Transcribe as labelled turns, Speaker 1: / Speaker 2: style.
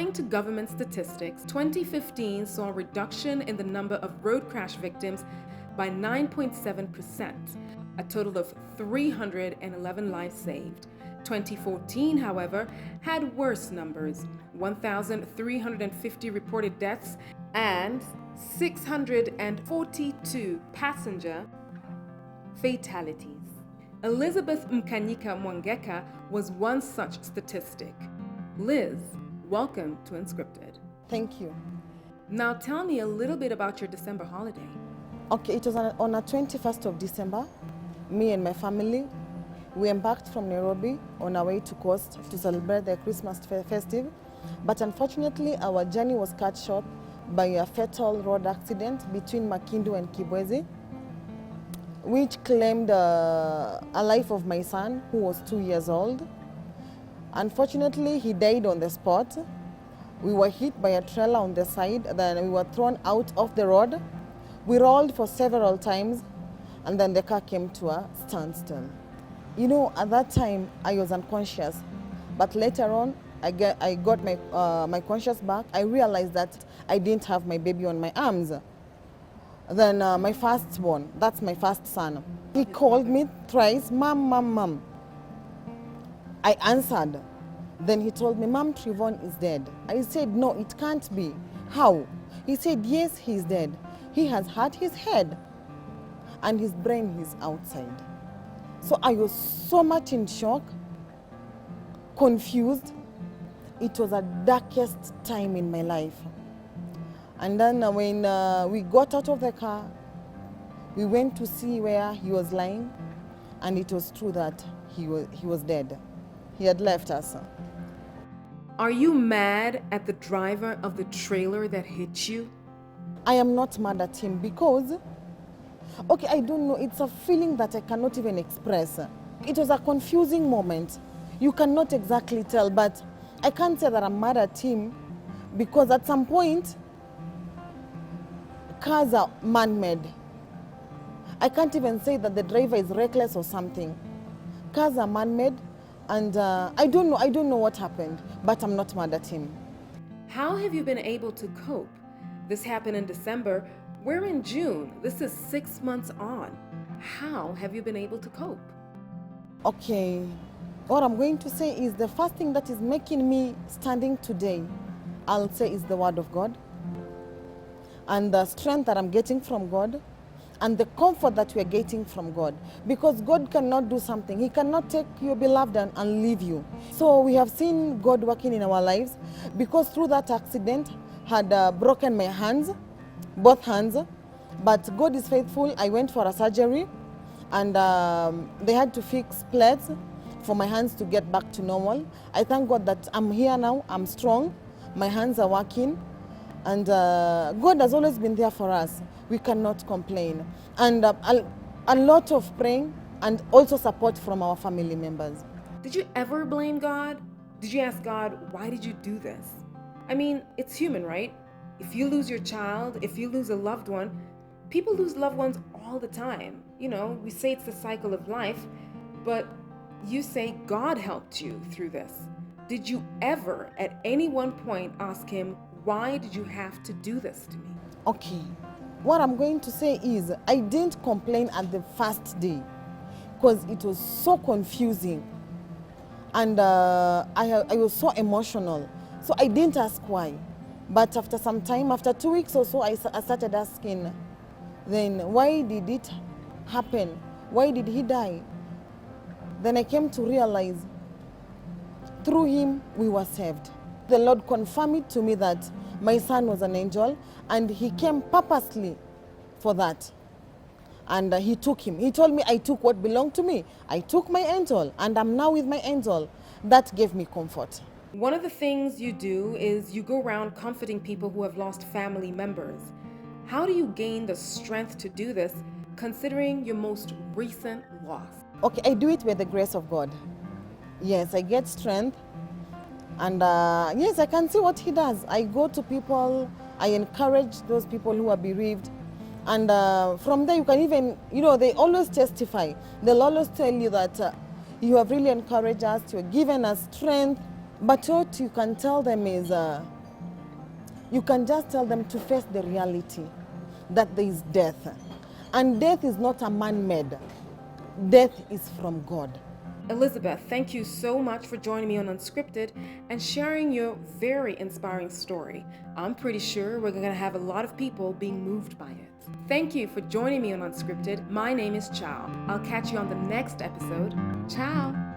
Speaker 1: According to government statistics, 2015 saw a reduction in the number of road crash victims by 9.7%, a total of 311 lives saved. 2014, however, had worse numbers, 1,350 reported deaths and 642 passenger fatalities. Elizabeth Mwangeka was one such statistic. Liz, welcome to Unscripted.
Speaker 2: Thank you.
Speaker 1: Now tell me a little bit about your December holiday.
Speaker 2: Okay, it was on the 21st of December. Me and my family, we embarked from Nairobi on our way to Coast to celebrate the Christmas festive. But unfortunately, our journey was cut short by a fatal road accident between Makindu and Kibwezi, which claimed a life of my son, who was 2 years old. Unfortunately, he died on the spot. We were hit by a trailer on the side, then we were thrown out of the road. We rolled for several times, and then the car came to a standstill. You know, at that time, I was unconscious, but later on, I got my conscious back. I realized that I didn't have my baby on my arms. Then my firstborn, that's my first son, he called me thrice, "Mom, mom, mom." I answered. Then he told me, "Mom, Trevon is dead." I said, "No, it can't be." "How?" He said, "Yes, he's dead. He has hurt his head and his brain is outside." So I was so much in shock, confused. It was the darkest time in my life. And then when we got out of the car, we went to see where he was lying, and it was true that he was dead. He had left us.
Speaker 1: Are you mad at the driver of the trailer that hit you?
Speaker 2: I am not mad at him because, okay, I don't know, it's a feeling that I cannot even express. It was a confusing moment. You cannot exactly tell, but I can't say that I'm mad at him because at some point, cars are man-made. I can't even say that the driver is reckless or something. Cars are man-made, and I don't know what happened, but I'm not mad at him.
Speaker 1: How have you been able to cope? This happened in December. We're in June. This is 6 months on. How have you been able to cope?
Speaker 2: Okay, what I'm going to say is the first thing that is making me standing today, I'll say, is the word of God, and the strength that I'm getting from God, and the comfort that we are getting from God. Because God cannot do something. He cannot take your beloved and leave you. So we have seen God working in our lives, because through that accident, had broken my hands, both hands. But God is faithful. I went for a surgery, and they had to fix plates for my hands to get back to normal. I thank God that I'm here now. I'm strong. My hands are working. And God has always been there for us. We cannot complain. And a lot of praying and also support from our family members.
Speaker 1: Did you ever blame God? Did you ask God, why did you do this? I mean, it's human, right? If you lose your child, if you lose a loved one, people lose loved ones all the time. You know, we say it's the cycle of life, but you say God helped you through this. Did you ever at any one point ask him, why did you have to do this to me?
Speaker 2: Okay, what I'm going to say is I didn't complain at the first day because it was so confusing, and I was so emotional. So I didn't ask why. But after some time, after 2 weeks or so, I started asking, then why did it happen? Why did he die? Then I came to realize through him we were saved. The Lord confirmed it to me that my son was an angel, and he came purposely for that. And he took him. He told me I took what belonged to me. I took my angel, and I'm now with my angel. That gave me comfort.
Speaker 1: One of the things you do is you go around comforting people who have lost family members. How do you gain the strength to do this, considering your most recent loss?
Speaker 2: Okay, I do it with the grace of God. Yes, I get strength. And yes, I can see what he does. I go to people, I encourage those people who are bereaved. And from there, you can even, you know, they always testify. They'll always tell you that you have really encouraged us, you have given us strength. But what you can tell them is, you can just tell them to face the reality that there is death. And death is not a man-made. Death is from God.
Speaker 1: Elizabeth, thank you so much for joining me on Unscripted and sharing your very inspiring story. I'm pretty sure we're going to have a lot of people being moved by it. Thank you for joining me on Unscripted. My name is Chow. I'll catch you on the next episode. Ciao.